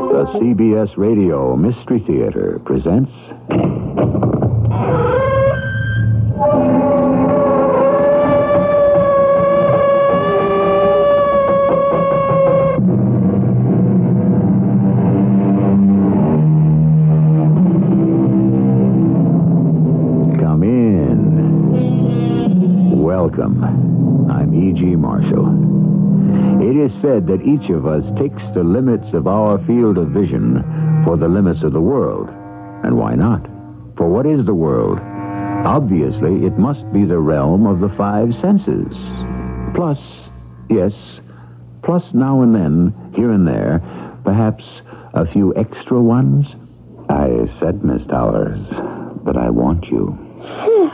The CBS Radio Mystery Theater presents... Come in. Welcome. I'm E.G. Marshall. It is said that each of us takes the limits of our field of vision for the limits of the world. And why not? For what is the world? Obviously, it must be the realm of the five senses. Plus, yes, plus now and then, here and there, perhaps a few extra ones. I said, Miss Towers, that I want you. Sir,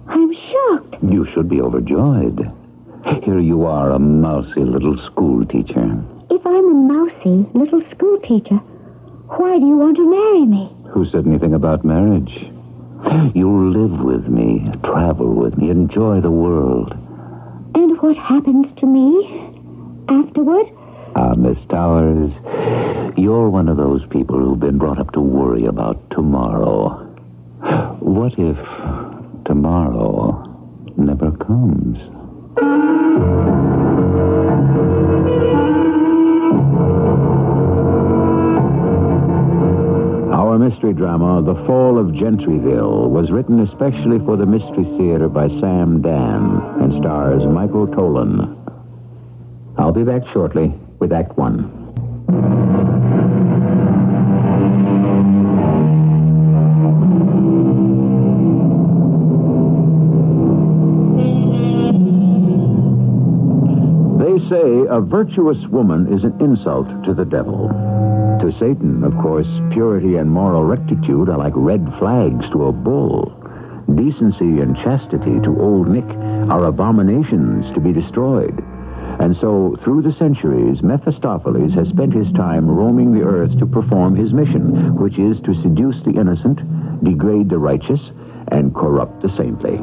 I'm shocked. You should be overjoyed. Here you are, a mousy little school teacher. If I'm a mousy little school teacher, why do you want to marry me? Who said anything about marriage? You'll live with me, travel with me, enjoy the world. And what happens to me afterward? Miss Towers, you're one of those people who've been brought up to worry about tomorrow. What if tomorrow never comes? Our mystery drama, The Fall of Gentryville, was written especially for the Mystery Theater by Sam Dan and stars Michael Tolan. I'll be back shortly with Act One. They say a virtuous woman is an insult to the devil. To Satan, of course, purity and moral rectitude are like red flags to a bull. Decency and chastity to Old Nick are abominations to be destroyed. And so, through the centuries, Mephistopheles has spent his time roaming the earth to perform his mission, which is to seduce the innocent, degrade the righteous, and corrupt the saintly.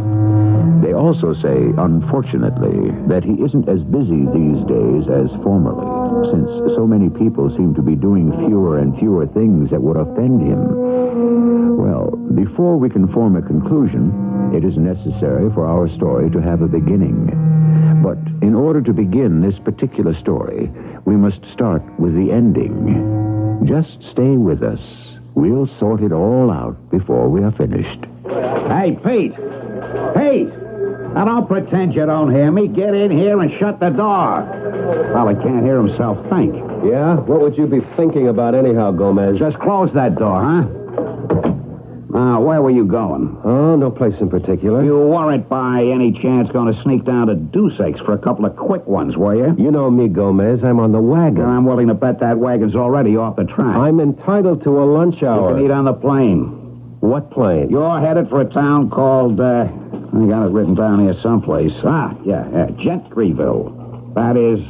They also say, unfortunately, that he isn't as busy these days as formerly, since so many people seem to be doing fewer and fewer things that would offend him. Well, before we can form a conclusion, it is necessary for our story to have a beginning. But in order to begin this particular story, we must start with the ending. Just stay with us. We'll sort it all out before we are finished. Hey, Pete! Pete! Now, don't pretend you don't hear me. Get in here and shut the door. Probably can't hear himself think. Yeah? What would you be thinking about anyhow, Gomez? Just close that door, huh? Now, where were you going? Oh, no place in particular. You weren't by any chance going to sneak down to Deuce Aches for a couple of quick ones, were you? You know me, Gomez. I'm on the wagon. I'm willing to bet that wagon's already off the track. I'm entitled to a lunch hour. You can eat on the plane. What plane? You're headed for a town called, I got it written down here someplace. Gentryville. That is,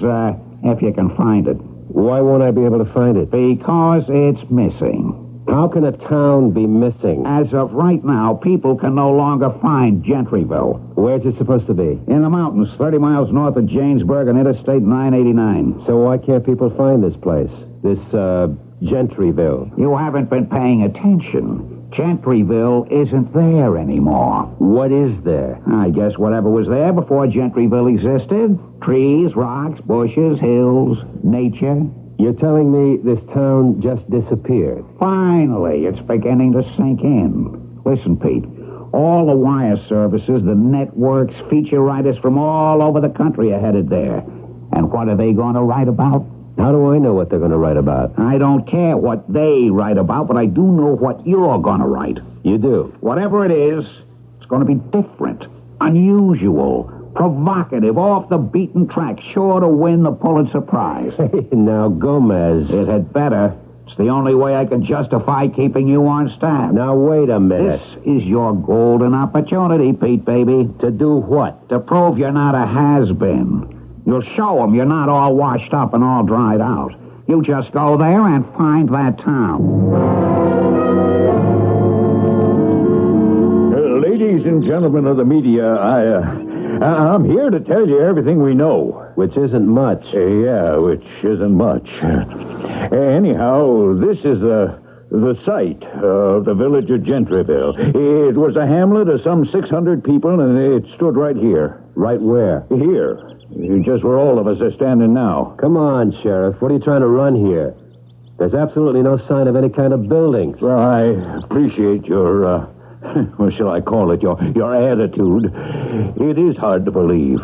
if you can find it. Why won't I be able to find it? Because it's missing. How can a town be missing? As of right now, people can no longer find Gentryville. Where's it supposed to be? In the mountains, 30 miles north of Janesburg on Interstate 989. So why can't people find this place? This, Gentryville? You haven't been paying attention. Gentryville isn't there anymore. What is there? I guess whatever was there before Gentryville existed. Trees, rocks, bushes, hills, nature. You're telling me this town just disappeared? Finally, it's beginning to sink in. Listen, Pete, all the wire services, the networks, feature writers from all over the country are headed there. And what are they going to write about? How do I know what they're going to write about? I don't care what they write about, but I do know what you're going to write. You do? Whatever it is, it's going to be different, unusual, provocative, off the beaten track, sure to win the Pulitzer Prize. Hey, now, Gomez. It had better. It's the only way I can justify keeping you on staff. Now, wait a minute. This is your golden opportunity, Pete, baby. To do what? To prove you're not a has-been. You'll show them you're not all washed up and all dried out. You just go there and find that town. Ladies and gentlemen of the media, I'm here to tell you everything we know. Which isn't much. Yeah, which isn't much. Anyhow, this is the site of the village of Gentryville. It was a hamlet of some 600 people, and it stood right here. Right where? Here. Just where all of us are standing now. Come on, Sheriff. What are you trying to run here? There's absolutely no sign of any kind of buildings. Well, I appreciate your, what shall I call it, your attitude. It is hard to believe.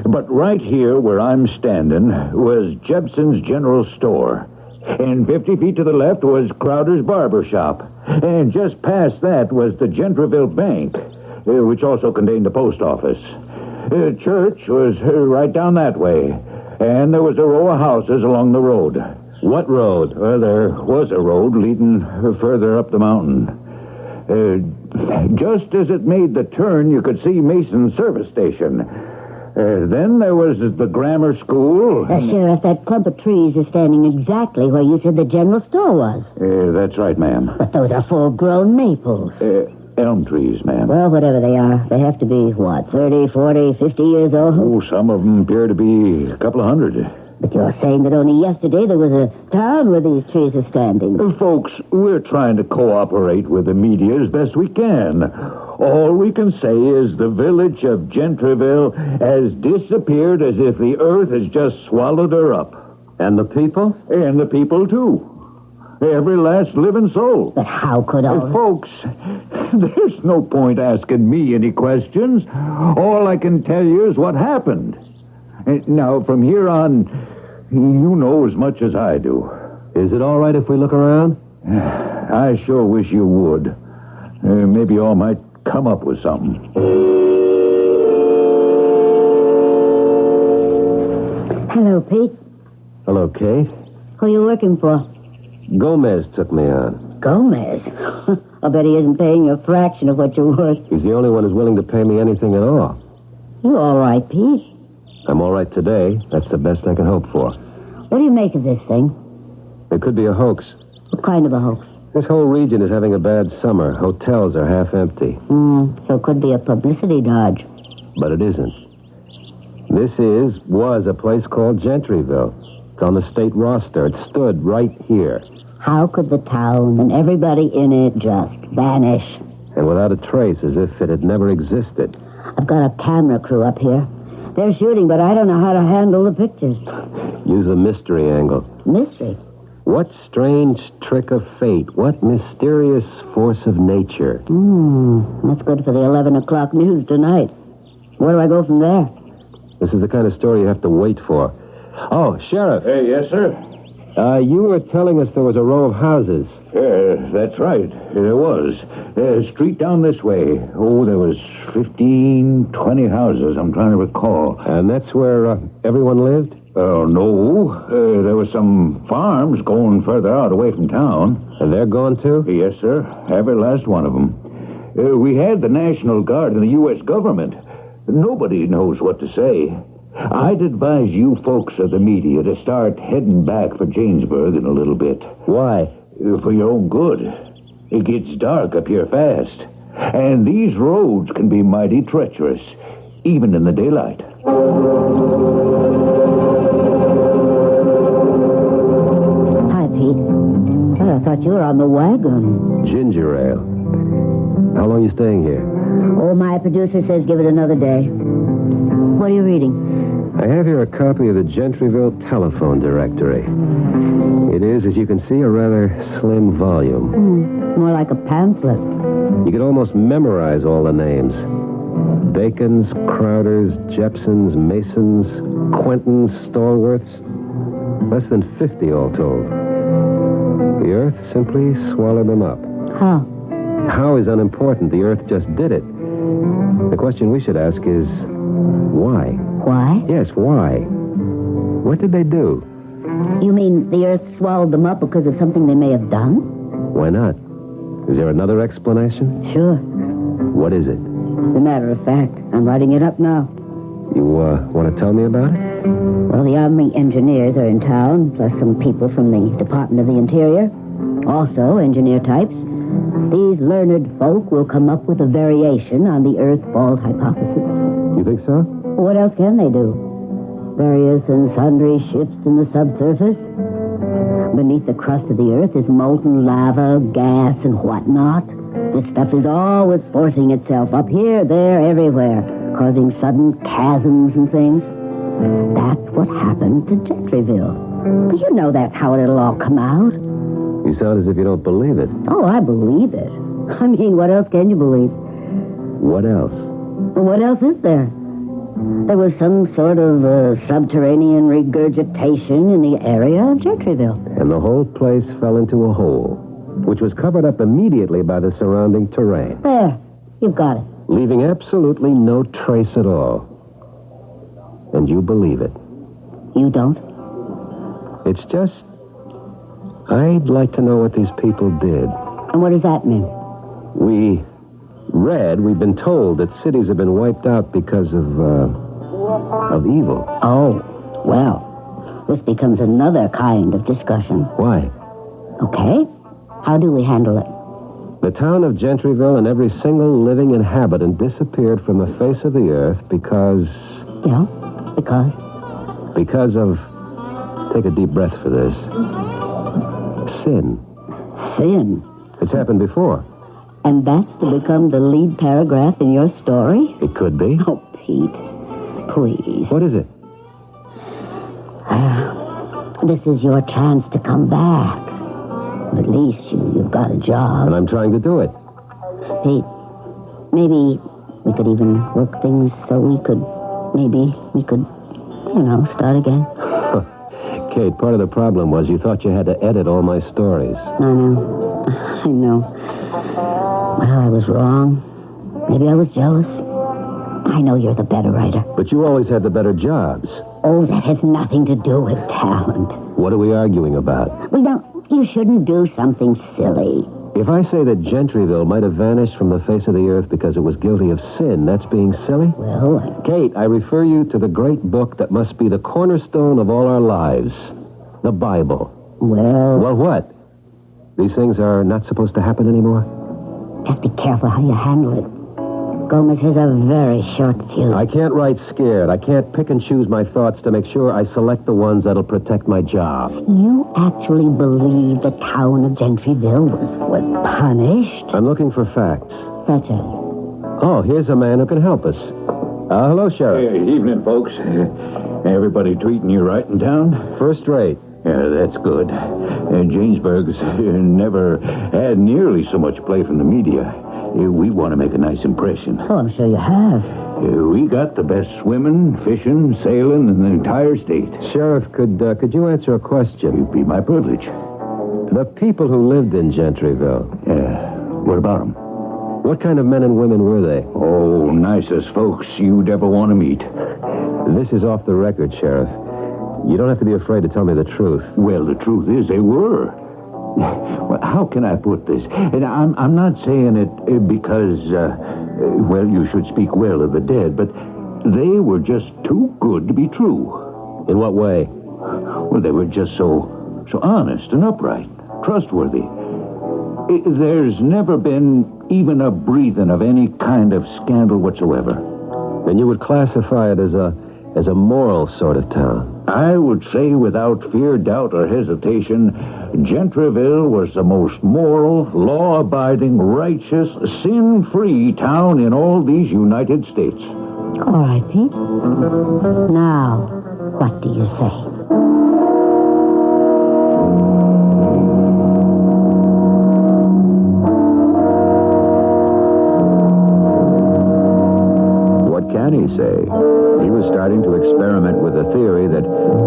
But right here where I'm standing was Jepson's General Store. And 50 feet to the left was Crowder's Barber Shop. And just past that was the Gentryville Bank, which also contained the post office. The church was right down that way. And there was a row of houses along the road. What road? Well, there was a road leading further up the mountain. Just as it made the turn, you could see Mason's service station. Then there was the grammar school. Sheriff, that clump of trees is standing exactly where you said the general store was. That's right, ma'am. But those are full-grown maples. Elm trees, ma'am. Well, whatever they are, they have to be, 30, 40, 50 years old? Oh, some of them appear to be a couple of hundred. But you're saying that only yesterday there was a town where these trees are standing. Folks, we're trying to cooperate with the media as best we can. All we can say is the village of Gentryville has disappeared as if the earth has just swallowed her up. And the people? And the people, too. Every last living soul. But how could all... Folks, there's no point asking me any questions. All I can tell you is what happened. Now, from here on, you know as much as I do. Is it all right if we look around? I sure wish you would. Maybe y'all might come up with something. Hello, Pete. Hello, Kate. Who are you working for? Gomez took me on. Gomez? I bet he isn't paying you a fraction of what you're worth. He's the only one who's willing to pay me anything at all. You all right, Pete? I'm all right today. That's the best I can hope for. What do you make of this thing? It could be a hoax. What kind of a hoax? This whole region is having a bad summer. Hotels are half empty. So it could be a publicity dodge. But it isn't. This was a place called Gentryville. It's on the state roster. It stood right here. How could the town and everybody in it just vanish? And without a trace, as if it had never existed. I've got a camera crew up here. They're shooting, but I don't know how to handle the pictures. Use the mystery angle. Mystery? What strange trick of fate? What mysterious force of nature? That's good for the 11 o'clock news tonight. Where do I go from there? This is the kind of story you have to wait for. Oh, Sheriff. Hey, yes, sir? You were telling us there was a row of houses. That's right. There was. Street down this way. Oh, there was 15, 20 houses, I'm trying to recall. And that's where everyone lived? Oh, no. There were some farms going further out away from town. And they're gone, too? Yes, sir. Every last one of them. We had the National Guard and the U.S. government. Nobody knows what to say. I'd advise you folks of the media to start heading back for Jamesburg in a little bit. Why? For your own good. It gets dark up here fast. And these roads can be mighty treacherous, even in the daylight. Hi, Pete. Well, I thought you were on the wagon. Ginger ale. How long are you staying here? Oh, my producer says give it another day. What are you reading? I have here a copy of the Gentryville telephone directory. It is, as you can see, a rather slim volume. More like a pamphlet. You could almost memorize all the names. Bacons, Crowders, Jepsons, Masons, Quentons, Stallworths. Less than 50 all told. The earth simply swallowed them up. How? How is unimportant. The earth just did it. The question we should ask is, why? Why? Yes, why? What did they do? You mean the earth swallowed them up because of something they may have done? Why not? Is there another explanation? Sure. What is it? As a matter of fact, I'm writing it up now. You want to tell me about it? Well, the Army engineers are in town, plus some people from the Department of the Interior. Also, engineer types. These learned folk will come up with a variation on the Earth fault hypothesis. You think so? What else can they do? Various and sundry shifts in the subsurface. Beneath the crust of the earth is molten lava, gas, and whatnot. This stuff is always forcing itself up here, there, everywhere, causing sudden chasms and things. That's what happened to Gentryville. But you know that's how it'll all come out. You sound as if you don't believe it. Oh, I believe it. I mean, what else can you believe? What else? Well, what else is there? There was some sort of subterranean regurgitation in the area of Gentryville. And the whole place fell into a hole, which was covered up immediately by the surrounding terrain. There, you've got it. Leaving absolutely no trace at all. And you believe it. You don't? It's just... I'd like to know what these people did. And what does that mean? We've been told that cities have been wiped out because of evil. Oh, well, this becomes another kind of discussion. Why? Okay. How do we handle it? The town of Gentryville and every single living inhabitant disappeared from the face of the earth because... Yeah, because? Because of... Take a deep breath for this. Sin. Sin? It's happened before. And that's to become the lead paragraph in your story? It could be. Oh, Pete, please. What is it? This is your chance to come back. At least you've got a job. And I'm trying to do it. Pete, maybe we could even work things so we could start again. Kate, part of the problem was you thought you had to edit all my stories. I know. Well, I was wrong. Maybe I was jealous. I know you're the better writer. But you always had the better jobs. Oh, that has nothing to do with talent. What are we arguing about? Well, you shouldn't do something silly. If I say that Gentryville might have vanished from the face of the earth because it was guilty of sin, that's being silly? Well, Kate, I refer you to the great book that must be the cornerstone of all our lives. The Bible. Well, what? These things are not supposed to happen anymore? Just be careful how you handle it. Gomez has a very short fuse. I can't write scared. I can't pick and choose my thoughts to make sure I select the ones that'll protect my job. You actually believe the town of Gentryville was punished? I'm looking for facts. Such as? Oh, here's a man who can help us. Hello, Sheriff. Hey, evening, folks. Everybody treating you right in town? First rate. Yeah, that's good. Jamesburg's never had nearly so much play from the media. We want to make a nice impression. Oh, I'm sure you have. We got the best swimming, fishing, sailing in the entire state. Sheriff, could you answer a question? It'd be my privilege. The people who lived in Gentryville. What about them? What kind of men and women were they? Oh, nicest folks you'd ever want to meet. This is off the record, Sheriff. You don't have to be afraid to tell me the truth. Well, the truth is they were. Well, how can I put this? And I'm not saying it because, you should speak well of the dead, but they were just too good to be true. In what way? Well, they were just so honest and upright, trustworthy. There's never been even a breathing of any kind of scandal whatsoever. Then you would classify it as a moral sort of town. I would say without fear, doubt, or hesitation, Gentryville was the most moral, law-abiding, righteous, sin-free town in all these United States. All right, Pete. Now, what do you say? What can he say? He was starting to experiment with the theory that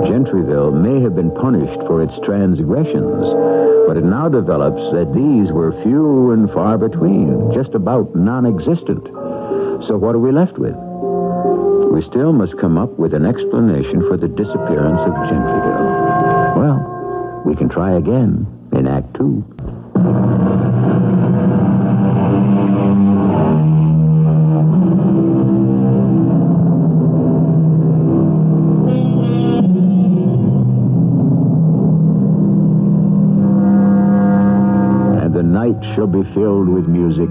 Gentryville may have been punished for its transgressions, but it now develops that these were few and far between, just about non-existent. So what are we left with? We still must come up with an explanation for the disappearance of Gentryville. Well, we can try again in Act 2. Night shall be filled with music,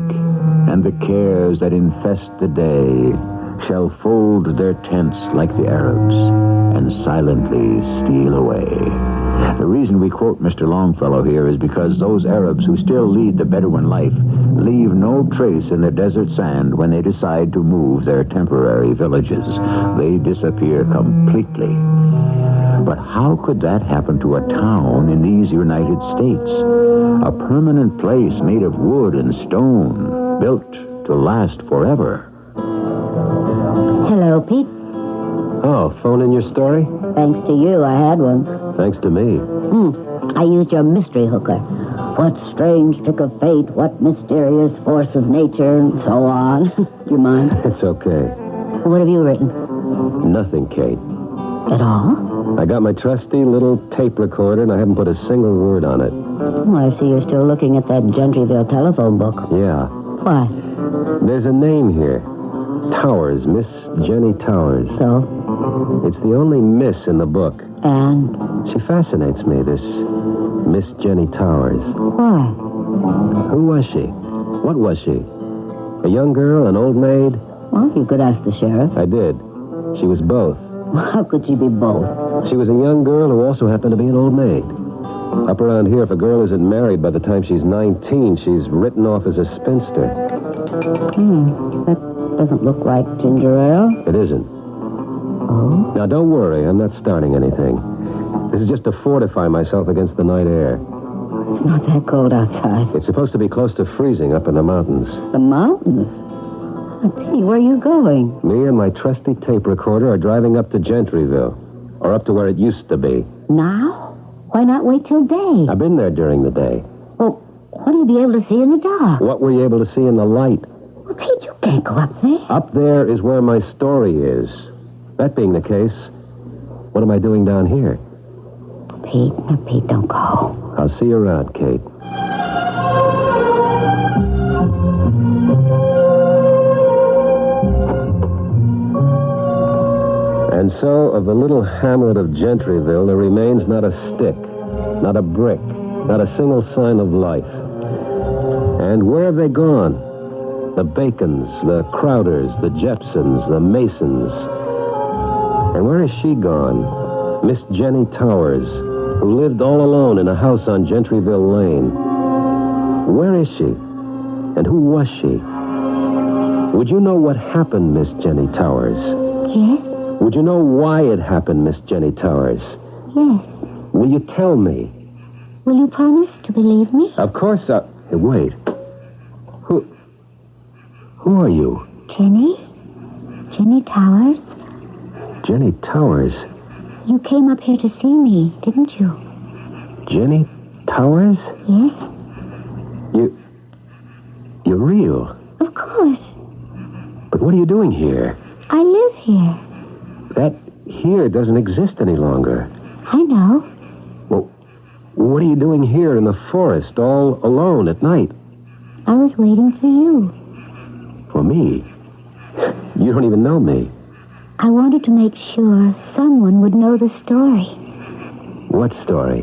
and the cares that infest the day shall fold their tents like the Arabs, and silently steal away. The reason we quote Mr. Longfellow here is because those Arabs who still lead the Bedouin life leave no trace in the desert sand when they decide to move their temporary villages. They disappear completely. But how could that happen to a town in these United States? A permanent place made of wood and stone, built to last forever. Hello, Pete. Oh, phone in your story? Thanks to you, I had one. Thanks to me. I used your mystery hooker. What strange trick of fate, what mysterious force of nature, and so on. Do you mind? It's okay. What have you written? Nothing, Kate. At all? I got my trusty little tape recorder, and I haven't put a single word on it. Oh, I see you're still looking at that Gentryville telephone book. Yeah. Why? There's a name here. Towers, Miss Jenny Towers. So? It's the only miss in the book. And? She fascinates me, this Miss Jenny Towers. Why? Who was she? What was she? A young girl, an old maid? Well, you could ask the sheriff. I did. She was both. How could she be both? She was a young girl who also happened to be an old maid. Up around here, if a girl isn't married by the time she's 19, she's written off as a spinster. That doesn't look like ginger ale. It isn't. Oh? Now, don't worry. I'm not starting anything. This is just to fortify myself against the night air. It's not that cold outside. It's supposed to be close to freezing up in the mountains. The mountains? Hey, where are you going? Me and my trusty tape recorder are driving up to Gentryville. Or up to where it used to be. Now? Why not wait till day? I've been there during the day. Well, what will you be able to see in the dark? What were you able to see in the light? Well, Pete, you can't go up there. Up there is where my story is. That being the case, what am I doing down here? Pete, don't go. I'll see you around, Kate. And so, of the little hamlet of Gentryville, there remains not a stick, not a brick, not a single sign of life. And where have they gone? The Bacons, the Crowders, the Jepsons, the Masons. And where is she gone? Miss Jenny Towers, who lived all alone in a house on Gentryville Lane. Where is she? And who was she? Would you know what happened, Miss Jenny Towers? Yes? Would you know why it happened, Miss Jenny Towers? Yes. Will you tell me? Will you promise to believe me? Of course I... Hey, wait. Who are you? Jenny? Jenny Towers? Jenny Towers? You came up here to see me, didn't you? Jenny Towers? Yes? You're real. Of course. But what are you doing here? I live here. That here doesn't exist any longer. I know. Well, what are you doing here in the forest, all alone at night? I was waiting for you. For me? You don't even know me. I wanted to make sure someone would know the story. What story?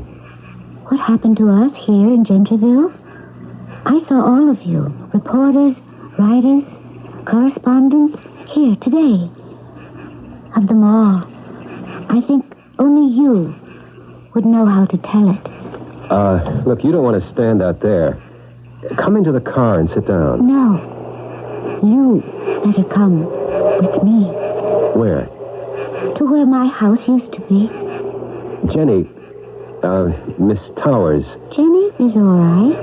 What happened to us here in Gentryville? I saw all of you, reporters, writers, correspondents, here today. Of them all, I think only you would know how to tell it. Look, you don't want to stand out there. Come into the car and sit down. No. You better come with me. Where? To where my house used to be. Jenny, Miss Towers. Jenny is all right.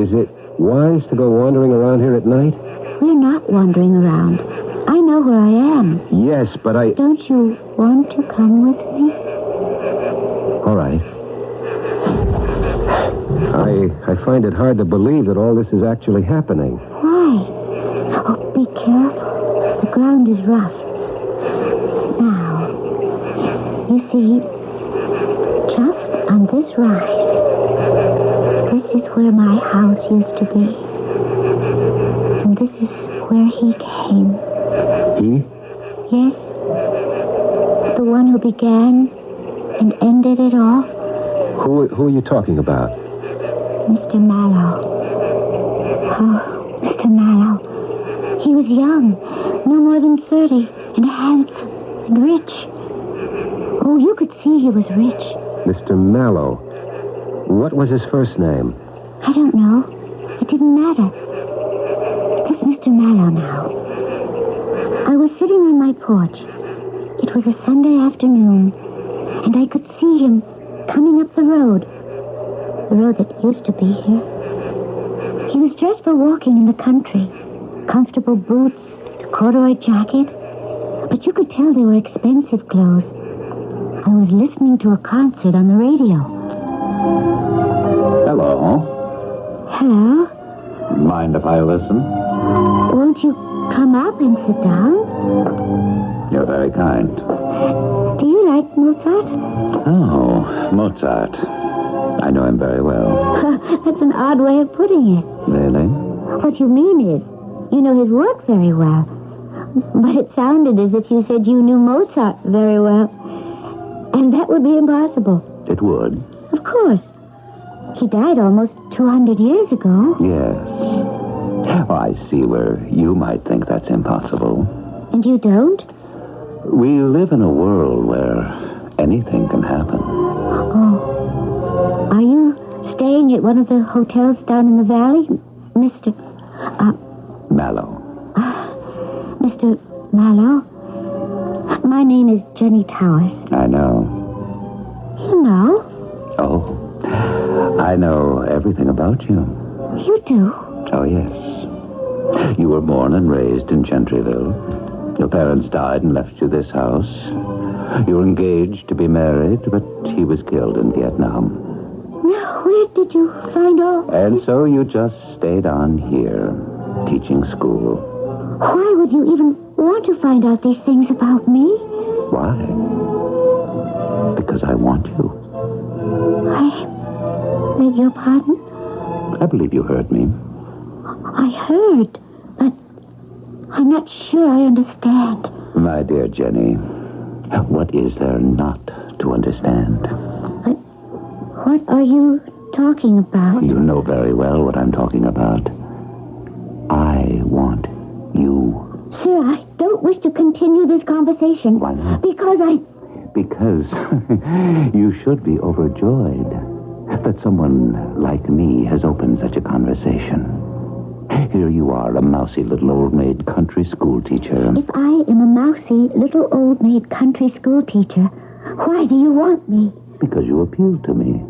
Is it wise to go wandering around here at night? We're not wandering around. I know where I am. Yes, but Don't you want to come with me? All right. I find it hard to believe that all this is actually happening. Why? Oh, be careful. The ground is rough. Now, you see, just on this rise, this is where my house used to be. And this is where he came. He? Yes. The one who began and ended it all. Who are you talking about? Mr. Mallow. Oh, Mr. Mallow. He was young, no more than 30, and handsome and rich. Oh, you could see he was rich. Mr. Mallow. his first name? I don't know. It didn't matter. It's Mr. Mallow now. I was sitting on my porch. It was a Sunday afternoon, and I could see him coming up the road that used to be here. He was dressed for walking in the country. Comfortable boots, a corduroy jacket. But you could tell they were expensive clothes. I was listening to a concert on the radio. Hello. Hello? Mind if I listen? Won't you come up and sit down? You're very kind. Do you like Mozart? Oh, Mozart. I know him very well. That's an odd way of putting it. Really? What you mean is, you know his work very well. But it sounded as if you said you knew Mozart very well. And that would be impossible. It would? Of course. He died almost 200 years ago. Yes. Oh, I see where you might think that's impossible. And you don't? We live in a world where anything can happen. Oh. Are you staying at one of the hotels down in the valley, Mr. Mallow. Mr. Mallow? My name is Jenny Towers. I know. You know? Oh, I know everything about you. You do? Oh, yes. You were born and raised in Gentryville. Your parents died and left you this house. You were engaged to be married, but he was killed in Vietnam. Now, where did you find all... And so you just stayed on here, teaching school. Why would you even want to find out these things about me? Why? Because I want you. I beg your pardon? I believe you heard me. I heard, but I'm not sure I understand. My dear Jenny, what is there not to understand? But what are you talking about? You know very well what I'm talking about. I want you. Sir, I don't wish to continue this conversation. Why not? Because Because you should be overjoyed that someone like me has opened such a conversation. Here you are, a mousy little old-maid country school teacher. If I am a mousy little old-maid country school teacher, why do you want me? Because you appeal to me.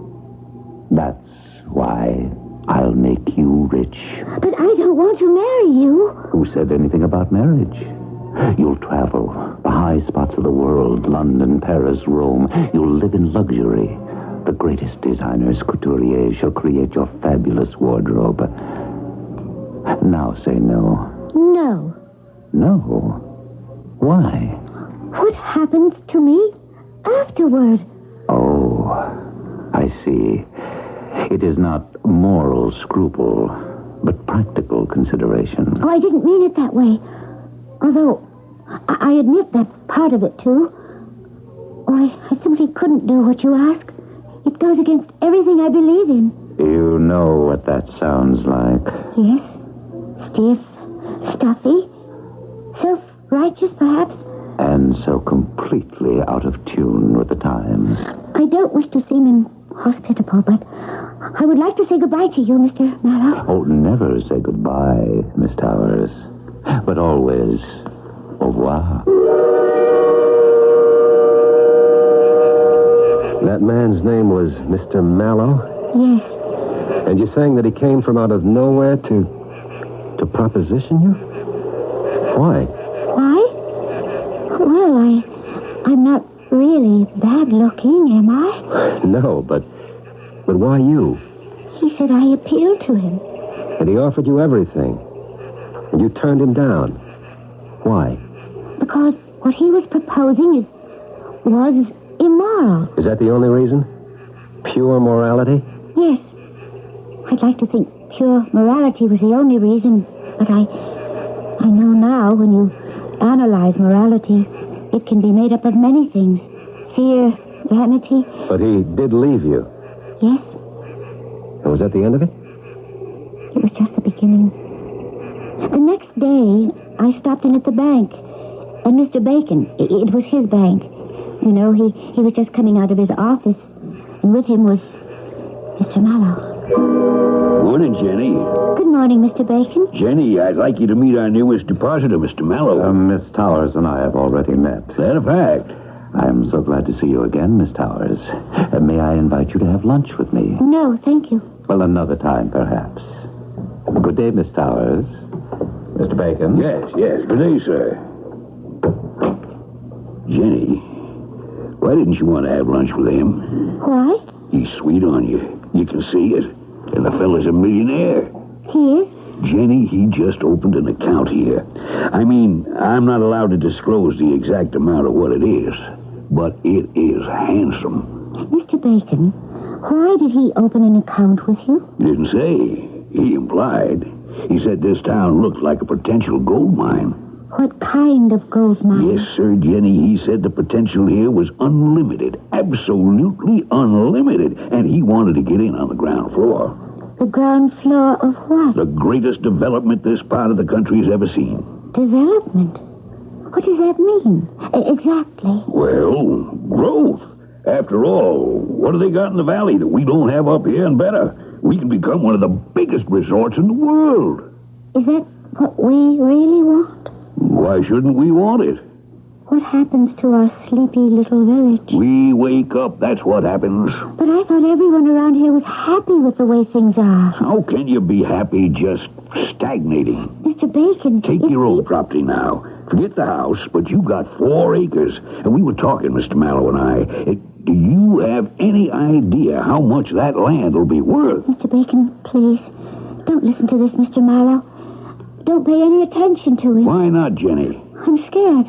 That's why I'll make you rich. But I don't want to marry you. Who said anything about marriage? You'll travel the high spots of the world, London, Paris, Rome. You'll live in luxury. The greatest designers, couturiers, shall create your fabulous wardrobe. Now say no. No. No? Why? What happens to me afterward? Oh, I see. It is not moral scruple, but practical consideration. Oh, I didn't mean it that way. Although, I admit that's part of it, too. Oh, I simply couldn't do what you ask. It goes against everything I believe in. You know what that sounds like. Yes. Stiff, stuffy, self-righteous, perhaps. And so completely out of tune with the times. I don't wish to seem inhospitable, but I would like to say goodbye to you, Mr. Mallow. Oh, never say goodbye, Miss Towers. But always, au revoir. That man's name was Mr. Mallow? Yes. And you're saying that he came from out of nowhere to proposition you? Why? Why? Well, I'm not really bad-looking, am I? No, but why you? He said I appealed to him. And he offered you everything. And you turned him down. Why? Because what he was proposing was immoral. Is that the only reason? Pure morality? Yes. I'd like to think pure morality was the only reason, but I know now when you analyze morality, it can be made up of many things. Fear, vanity. But he did leave you. Yes. And was that the end of it? It was just the beginning. The next day, I stopped in at the bank. And Mr. Bacon, it was his bank. You know, he was just coming out of his office. And with him was Mr. Mallow. Morning, Jenny. Good morning, Mr. Bacon. Jenny, I'd like you to meet our newest depositor, Mr. Mallow. Miss Towers and I have already met. That a fact? I'm so glad to see you again, Miss Towers. May I invite you to have lunch with me? No, thank you. Well, another time, perhaps. Good day, Miss Towers. Mr. Bacon? Yes. Good day, sir. Jenny, why didn't you want to have lunch with him? Why? He's sweet on you. You can see it. And the fella's a millionaire. He is? Jenny, he just opened an account here. I mean, I'm not allowed to disclose the exact amount of what it is, but it is handsome. Mr. Bacon, why did he open an account with you? He didn't say. He implied. He said this town looked like a potential gold mine. What kind of gold mine? Yes, sir, Jenny. He said the potential here was unlimited. Absolutely unlimited. And he wanted to get in on the ground floor. The ground floor of what? The greatest development this part of the country has ever seen. Development? What does that mean? Exactly. Well, growth. After all, what have they got in the valley that we don't have up here and better? We can become one of the biggest resorts in the world. Is that what we really want? Why shouldn't we want it? What happens to our sleepy little village? We wake up, that's what happens. But I thought everyone around here was happy with the way things are. How can you be happy just stagnating? Mr. Bacon... Take your own property now. Forget the house, but you got 4 acres. And we were talking, Mr. Mallow and I. Do you have any idea how much that land will be worth? Mr. Bacon, please, don't listen to this, Mr. Mallow. Don't pay any attention to it. Why not, Jenny? I'm scared.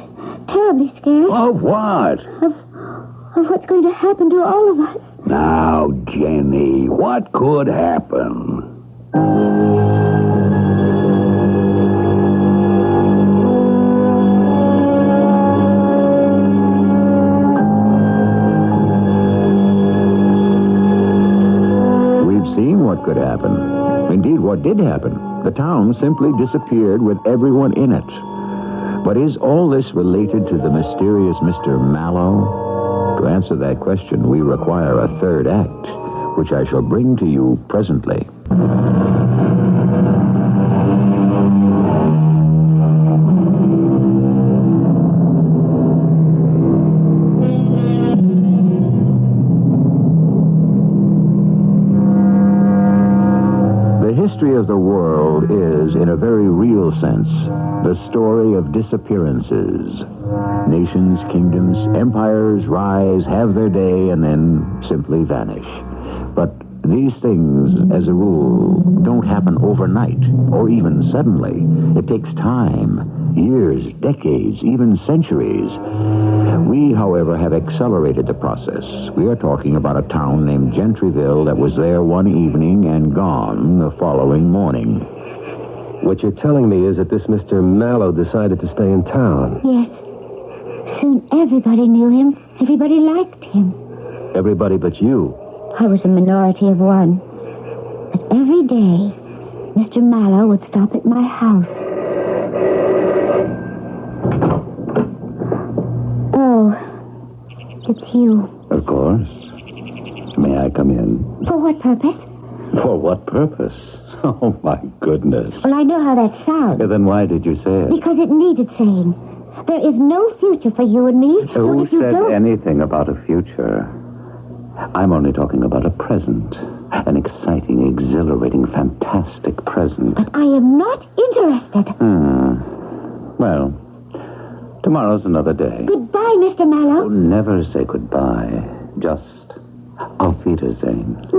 Terribly scared. Of what? Of what's going to happen to all of us. Now, Jenny, what could happen? We've seen what could happen. Indeed, what did happen. The town simply disappeared with everyone in it. But is all this related to the mysterious Mr. Mallow? To answer that question, we require a third act, which I shall bring to you presently. The history of the world is, in a very real sense, the story of disappearances. Nations, kingdoms, empires rise, have their day, and then simply vanish. But these things, as a rule, don't happen overnight, or even suddenly. It takes time, years, decades, even centuries. We, however, have accelerated the process. We are talking about a town named Gentryville that was there one evening and gone the following morning. What you're telling me is that this Mr. Mallow decided to stay in town. Yes. Soon everybody knew him. Everybody liked him. Everybody but you. I was a minority of one. But every day, Mr. Mallow would stop at my house. Oh, it's you. Of course. May I come in? For what purpose? For what purpose? Oh, my goodness. Well, I know how that sounds. Then why did you say it? Because it needed saying. There is no future for you and me. So Who if you said don't... anything about a future? I'm only talking about a present. An exciting, exhilarating, fantastic present. But I am not interested. Well, tomorrow's another day. Goodbye, Mr. Mallow. Oh, never say goodbye. Just auf Wiedersehen.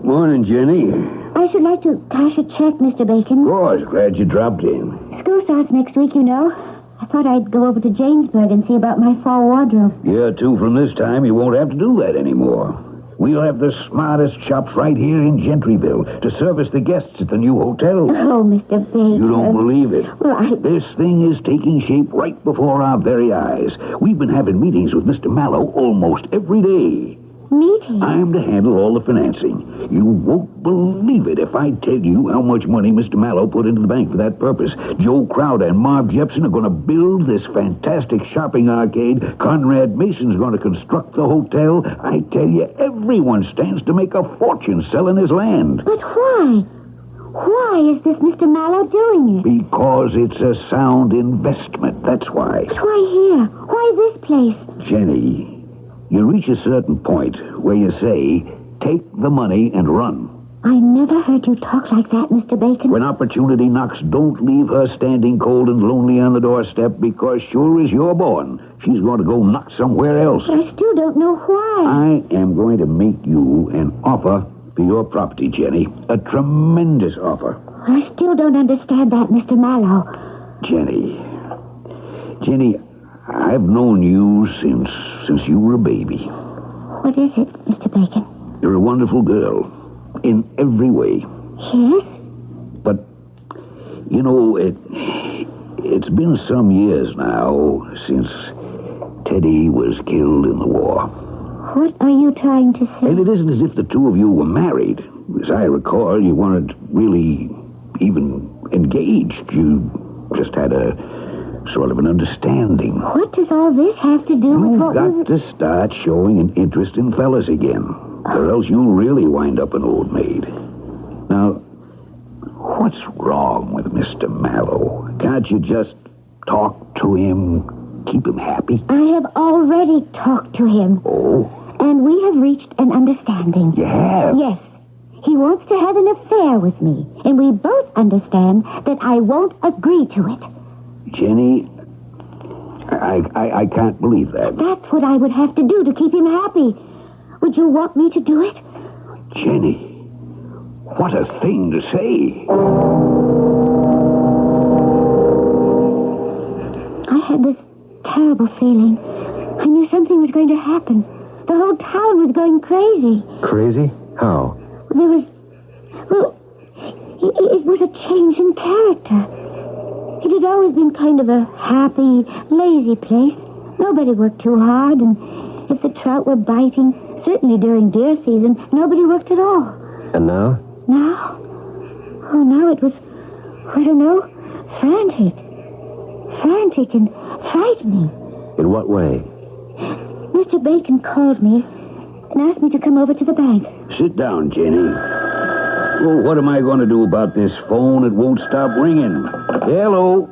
Morning, Jenny. I should like to cash a check, Mr. Bacon. Of course, glad you dropped in. School starts next week, you know. I thought I'd go over to Jamesburg and see about my fall wardrobe. Yeah, too, from this time, you won't have to do that anymore. We'll have the smartest shops right here in Gentryville to service the guests at the new hotel. Oh, Mr. Bacon. You don't believe it. Well, This thing is taking shape right before our very eyes. We've been having meetings with Mr. Mallow almost every day. Meeting? I'm to handle all the financing. You won't believe it if I tell you how much money Mr. Mallow put into the bank for that purpose. Joe Crowder and Marv Jepson are going to build this fantastic shopping arcade. Conrad Mason's going to construct the hotel. I tell you, everyone stands to make a fortune selling his land. But why? Why is this Mr. Mallow doing it? Because it's a sound investment, that's why. But why here? Why this place? Jenny, you reach a certain point where you say, take the money and run. I never heard you talk like that, Mr. Bacon. When opportunity knocks, don't leave her standing cold and lonely on the doorstep, because sure as you're born, she's going to go knock somewhere else. But I still don't know why. I am going to make you an offer for your property, Jenny. A tremendous offer. I still don't understand that, Mr. Mallow. Jenny, I've known you since you were a baby. What is it, Mr. Bacon? You're a wonderful girl, in every way. Yes? But, you know, it's been some years now since Teddy was killed in the war. What are you trying to say? And it isn't as if the two of you were married. As I recall, you weren't really even engaged. You just had a sort of an understanding. What does all this have to do with You've what got to start showing an interest in fellas again, or else you'll really wind up an old maid. Now, what's wrong with Mr. Mallow? Can't you just talk to him, keep him happy? I have already talked to him. Oh? And we have reached an understanding. You have? Yes. He wants to have an affair with me, and we both understand that I won't agree to it. Jenny, I can't believe that. That's what I would have to do to keep him happy. Would you want me to do it? Jenny, what a thing to say. I had this terrible feeling. I knew something was going to happen. The whole town was going crazy. Crazy? How? There was... Well, it was a change in character. It had always been kind of a happy, lazy place. Nobody worked too hard, and if the trout were biting, certainly during deer season, nobody worked at all. And now? Now? Oh, now it was, I don't know, frantic. Frantic and frightening. In what way? Mr. Bacon called me and asked me to come over to the bank. Sit down, Jenny. Well, what am I going to do about this phone? It won't stop ringing. Hello?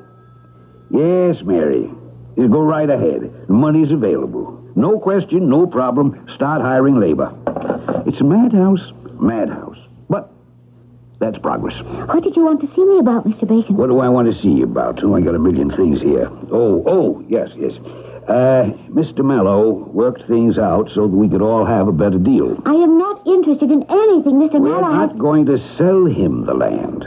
Yes, Mary. You go right ahead. Money's available. No question, no problem. Start hiring labor. It's a madhouse. Madhouse. But that's progress. What did you want to see me about, Mr. Bacon? What do I want to see you about? Oh, I got a million things here. Oh, yes. Mr. Mallow worked things out so that we could all have a better deal. I am not interested in anything Mr. We're Mallow not has... going to sell him the land.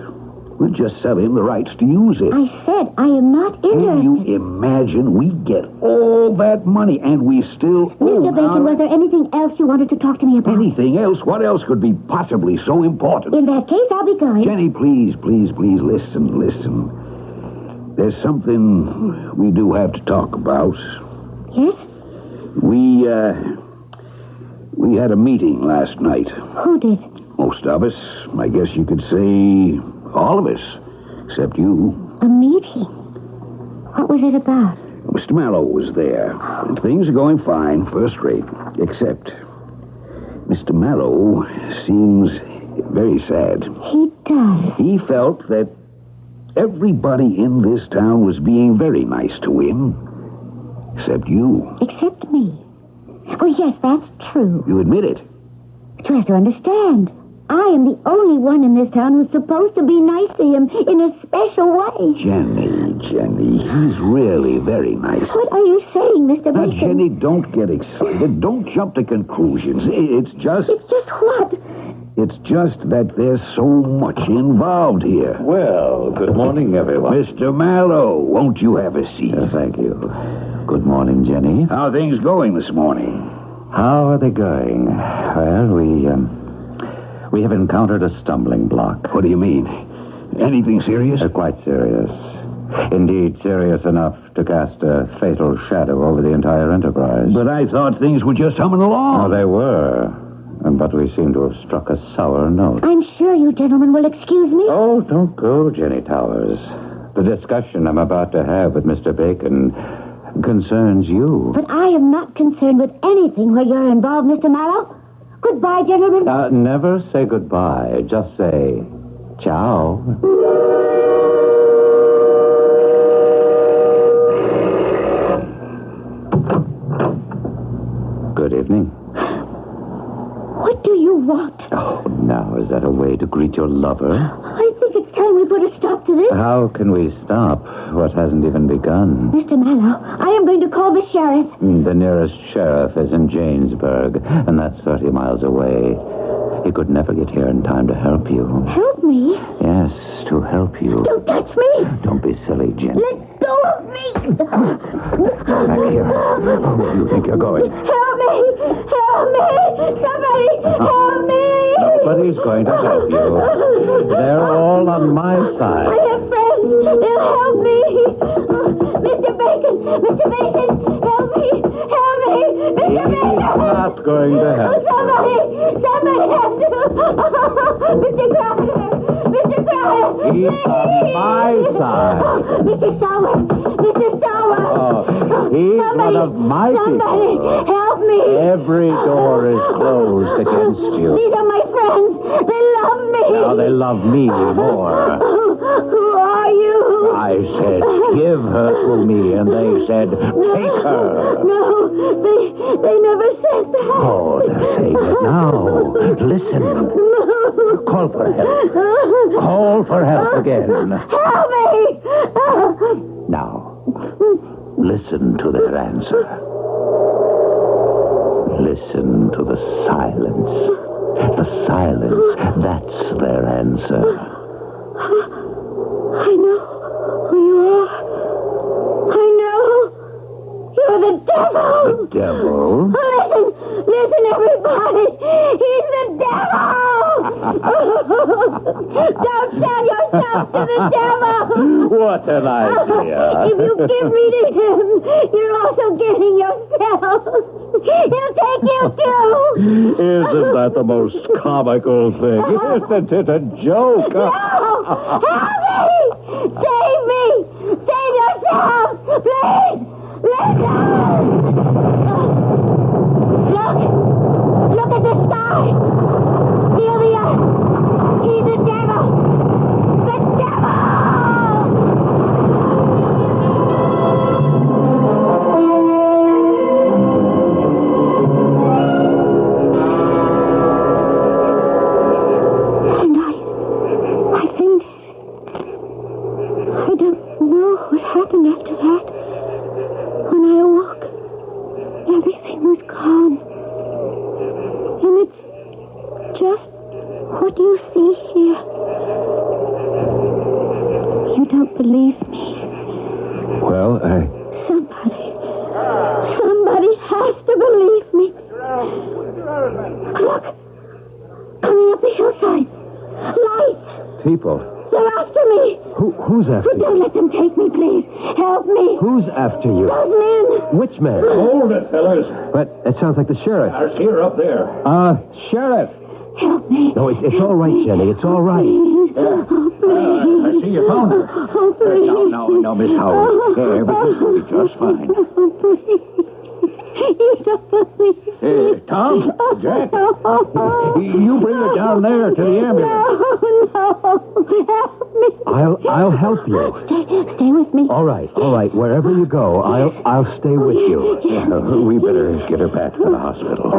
We'll just sell him the rights to use it. I said I am not Can interested. you imagine? We get all that money and we still owe... Mr. Bacon, was there anything else you wanted to talk to me about? Anything else? What else could be possibly so important? In that case, I'll be going. Jenny, please, listen. There's something we do have to talk about. Yes? We had a meeting last night. Who did? Most of us. I guess you could say all of us, except you. A meeting? What was it about? Mr. Mallow was there. And things are going fine, first rate. Except Mr. Mallow seems very sad. He does. He felt that everybody in this town was being very nice to him. Except you. Except me. Oh, yes, that's true. You admit it. But you have to understand. I am the only one in this town who's supposed to be nice to him in a special way. Jenny, he's really very nice. What are you saying, Mr. Now, Bacon? Jenny, don't get excited. Don't jump to conclusions. It's just... It's just what? It's just that there's so much involved here. Well, good morning, everyone. Mr. Mallow, won't you have a seat? Thank you. Good morning, Jenny. How are things going this morning? How are they going? Well, we have encountered a stumbling block. What do you mean? Anything serious? Quite serious. Indeed, serious enough to cast a fatal shadow over the entire enterprise. But I thought things were just humming along. Oh, they were. But we seem to have struck a sour note. I'm sure you gentlemen will excuse me. Oh, don't go, Jenny Towers. The discussion I'm about to have with Mr. Bacon concerns you. But I am not concerned with anything where you're involved, Mr. Mallow. Goodbye, gentlemen. Never say goodbye. Just say ciao. Good evening. What do you want? Oh, now, is that a way to greet your lover? I think it's time we put a stop to this. How can we stop what hasn't even begun? Mr. Mallow, I am going to call the sheriff. The nearest sheriff is in Janesburg, and that's 30 miles away. He could never get here in time to help you. Help me? Yes, to help you. Don't touch me. Don't be silly, Jen. Let go of me. Back here. Where do you think you're going? Help me. Help me. Somebody help me. Nobody's going to help you. They're all on my side. I have friends. They'll help me. Mr. Bacon. Mr. Bacon. Help me. Help me. Mr. Bacon. Not going to help. Somebody has to. Mr. Crowder. Mr. Crowder. He's on my side. Mr. Sauer. Mr. Sauer. Oh, he's one of my Somebody people. help me. Every door is closed against you. These are my friends. They love me. Now they love me more. Who are you? I said, give her to me, and they said, take her. No, they never said that. Oh, they're saying it now. Listen. Call for help. Call for help again. Help me! Now, listen to their answer. Listen to the silence. The silence, that's their answer. I know who you are. I know. You're the devil. The devil? Listen, everybody. He's the devil. Don't sell yourself to the devil. What an idea. If you give me to him, you're also giving yourself. He'll take you too. Isn't that the most comical thing? Isn't it a joke? No! Help me! Save me! Save yourself! Please! Let go! Look at the sky! Feel the earth! He's the devil! The devil! And I fainted. I don't know what happened after that. When I awoke, everything was gone. And it's just what you see here. You don't believe me. Well, Somebody has to believe me. Look, coming up the hillside. Lights. people. They're after me. Who's after you? Don't let them take me, please. Help me. Who's after you? Those men. Which man? Hold it, fellas. But it sounds like the sheriff. I see her up there. Sheriff. Help me. No, it's all right, Jenny. It's all right. Please. Oh, please. I see you found her. Oh, please. No, Miss Howard. Everything's going to be just fine. Oh, please. You don't believe me. Tom? Jack? You bring her down there to the ambulance. No. Help me. I'll help you. Stay with me. All right. Wherever you go, I'll stay with you. We better get her back to the hospital.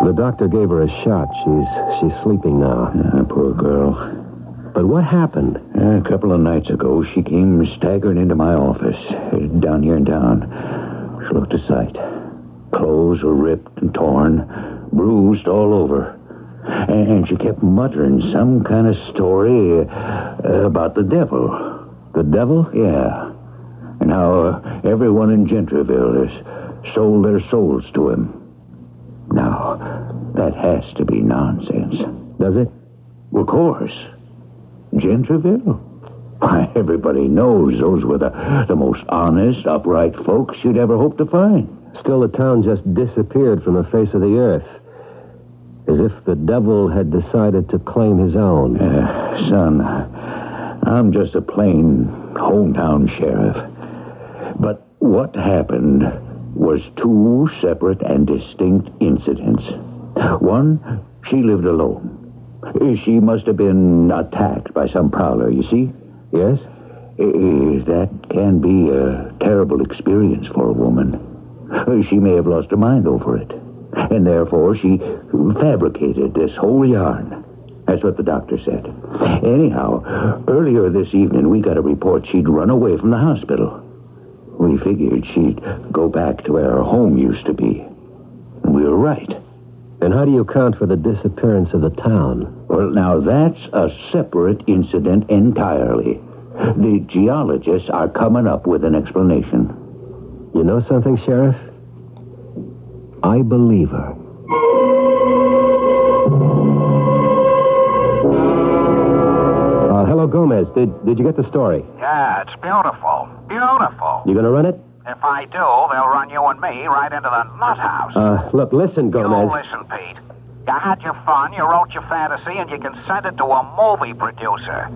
The doctor gave her a shot. She's sleeping now. Poor girl. But what happened? A couple of nights ago, she came staggering into my office down here in town. She looked a sight. Clothes were ripped and torn, bruised all over. And she kept muttering some kind of story about the devil. The devil? Yeah. And how everyone in Gentryville has sold their souls to him. Now, that has to be nonsense. Does it? Of course. Gentryville? Why, everybody knows those were the most honest, upright folks you'd ever hope to find. Still, the town just disappeared from the face of the earth. As if the devil had decided to claim his own. Son, I'm just a plain hometown sheriff. But what happened was two separate and distinct incidents. One, she lived alone. She must have been attacked by some prowler, you see? Yes? That can be a terrible experience for a woman. She may have lost her mind over it. And therefore, she fabricated this whole yarn. That's what the doctor said. Anyhow, earlier this evening, we got a report she'd run away from the hospital. We figured she'd go back to where her home used to be. And we were right. And how do you account for the disappearance of the town? Well, now, that's a separate incident entirely. The geologists are coming up with an explanation. You know something, Sheriff? I believe her. Hello, Gomez. Did you get the story? Yeah, it's beautiful. Beautiful. You gonna run it? If I do, they'll run you and me right into the nut house. Look, listen, Gomez. You listen, Pete. You had your fun, you wrote your fantasy, and you can send it to a movie producer.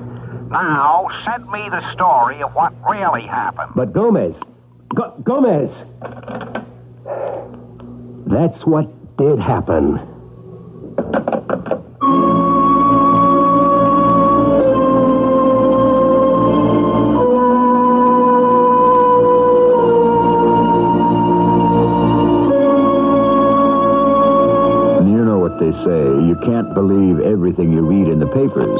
Now, send me the story of what really happened. But Gomez... Gomez! That's what did happen. They say you can't believe everything you read in the papers.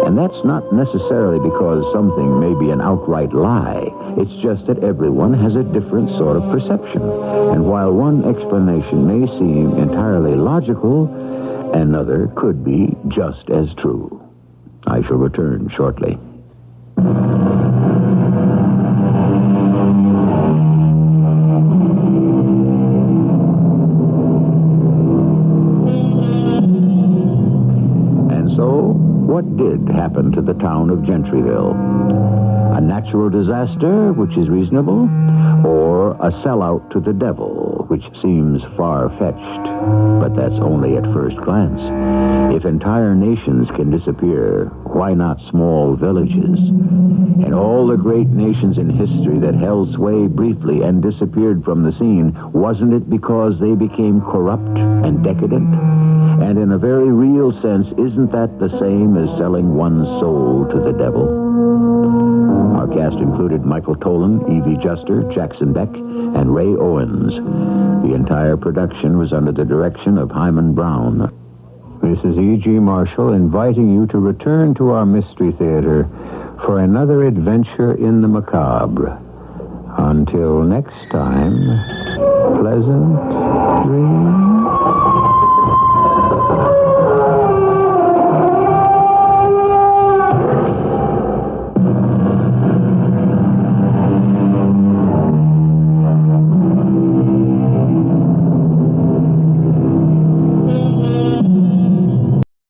And that's not necessarily because something may be an outright lie. It's just that everyone has a different sort of perception. And while one explanation may seem entirely logical, another could be just as true. I shall return shortly. What did happen to the town of Gentryville? A natural disaster, which is reasonable, or a sellout to the devil, which seems far-fetched, but that's only at first glance. If entire nations can disappear, why not small villages? And all the great nations in history that held sway briefly and disappeared from the scene, wasn't it because they became corrupt and decadent? And in a very real sense, isn't that the same as selling one's soul to the devil? Our cast included Michael Tolan, Evie Juster, Jackson Beck, and Ray Owens. The entire production was under the direction of Hyman Brown. This is E.G. Marshall inviting you to return to our Mystery Theater for another adventure in the macabre. Until next time, pleasant dreams.